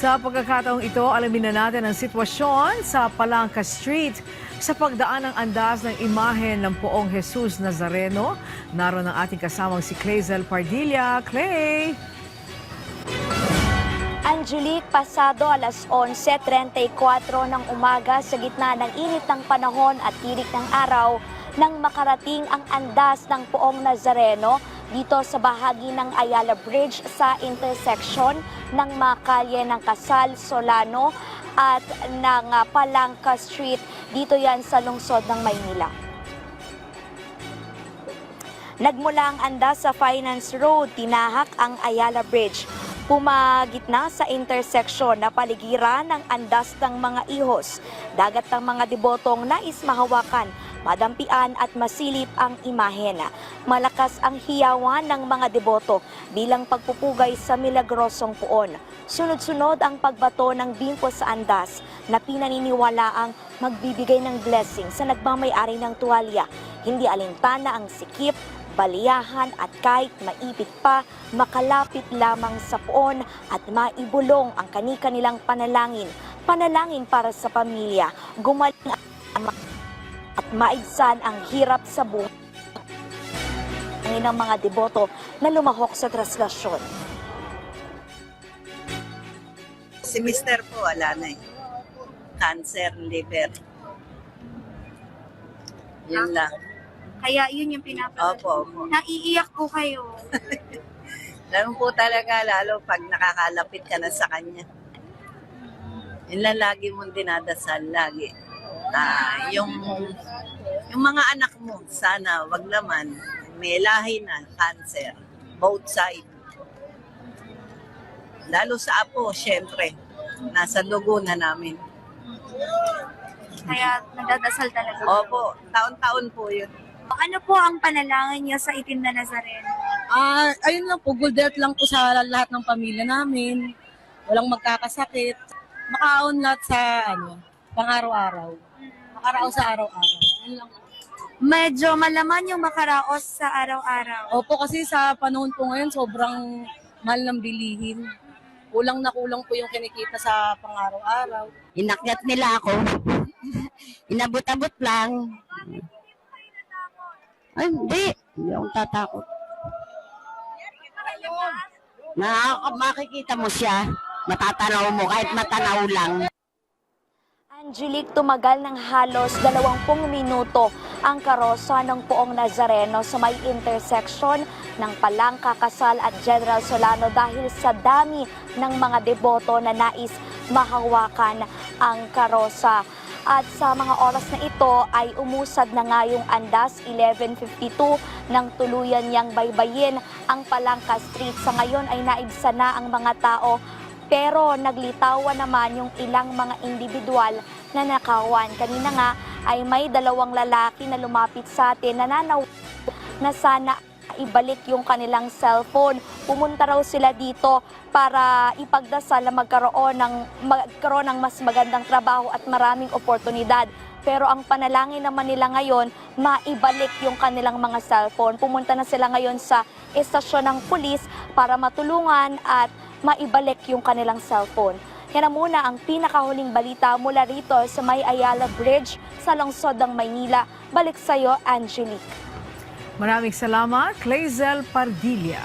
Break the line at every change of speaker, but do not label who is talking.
Sa pagkakataong ito, alamin na natin ang sitwasyon sa Palangka Street sa pagdaan ng andas ng imahen ng Poong Jesus Nazareno. Naroon ang ating kasamang si Clazel Pardilla. Clay!
Angelique, pasado alas 11:34 ng umaga sa gitna ng init ng panahon at tirik ng araw nang makarating ang andas ng Poong Nazareno dito sa bahagi ng Ayala Bridge sa intersection ng makalye ng Casal, Solano at ng Palangka Street. Dito yan sa lungsod ng Maynila. Nagmula ang andas sa Finance Road, tinahak ang Ayala Bridge. Pumagitna sa interseksyon na paligiran ng andas ng mga ihos. Dagat ng mga debotong nais mahawakan, madampian at masilip ang imahen. Malakas ang hiyawan ng mga deboto bilang pagpupugay sa milagrosong puon. Sunod-sunod ang pagbato ng bingko sa andas na pinaniniwalaang magbibigay ng blessing sa nagmamay-ari ng tuwalya. Hindi alintana ang sikip, baliyahan at kahit maipit pa, makalapit lamang sa puon at maibulong ang kani-kanilang panalangin. Panalangin para sa pamilya, gumaling at maigsan ang hirap sa buhay ng mga deboto na lumahok sa traslasyon.
Si Mister po, wala na eh. Cancer, liver. Yun lang.
Kaya yun yung pinapanood.
Opo, opo.
Naiiyak po kayo.
Ganun po talaga, lalo pag nakakalapit ka na sa kanya. Yun lang lagi mong dinadasal, lagi. Yung mga anak mo, sana wag naman, may lahi na, cancer, both side. Lalo sa apo, syempre, nasa dugo na namin.
Kaya nagdadasal talaga.
Opo, taon-taon po yun.
Ano po ang panalangin niyo sa itim na Nazareno?
Ayun lang po, good health lang po sa lahat ng pamilya namin. Walang magkakasakit. Makaon lahat sa pang-araw-araw. Makaraos sa araw-araw. Yun lang.
Medyo malaman yung makaraos sa araw-araw.
Opo, kasi sa panahon po ngayon, sobrang mahal ng bilihin. Kulang na kulang po yung kinikita sa pang-araw-araw.
Inakyat nila ako. Inabot-abot lang. Ay, hindi. Hindi akong tatakot. Makikita mo siya. Matatanaw mo kahit matanaw lang.
Angelique, tumagal ng halos 20 minuto ang karosa ng Poong Nazareno sa may intersection ng Palangka, Casal at General Solano dahil sa dami ng mga deboto na nais mahawakan ang karosa. At sa mga oras na ito ay umusad na nga yung andas, 11:52 nang tuluyan niyang baybayin ang Palangka Street. Sa ngayon ay naibsa na ang mga tao pero naglitawan naman yung ilang mga individual na nakawan. Kanina nga ay may 2 lalaki na lumapit sa atin nananaw na sana ibalik yung kanilang cellphone. Pumunta raw sila dito para ipagdasal na magkaroon ng mas magandang trabaho at maraming oportunidad. Pero ang panalangin naman nila ngayon, maibalik yung kanilang mga cellphone. Pumunta na sila ngayon sa estasyon ng pulis para matulungan at maibalik yung kanilang cellphone. Yan na muna ang pinakahuling balita mula rito sa may Ayala Bridge sa lungsod ng Maynila. Balik sa'yo, Angelique.
Maraming salamat, Clazel Pardilla.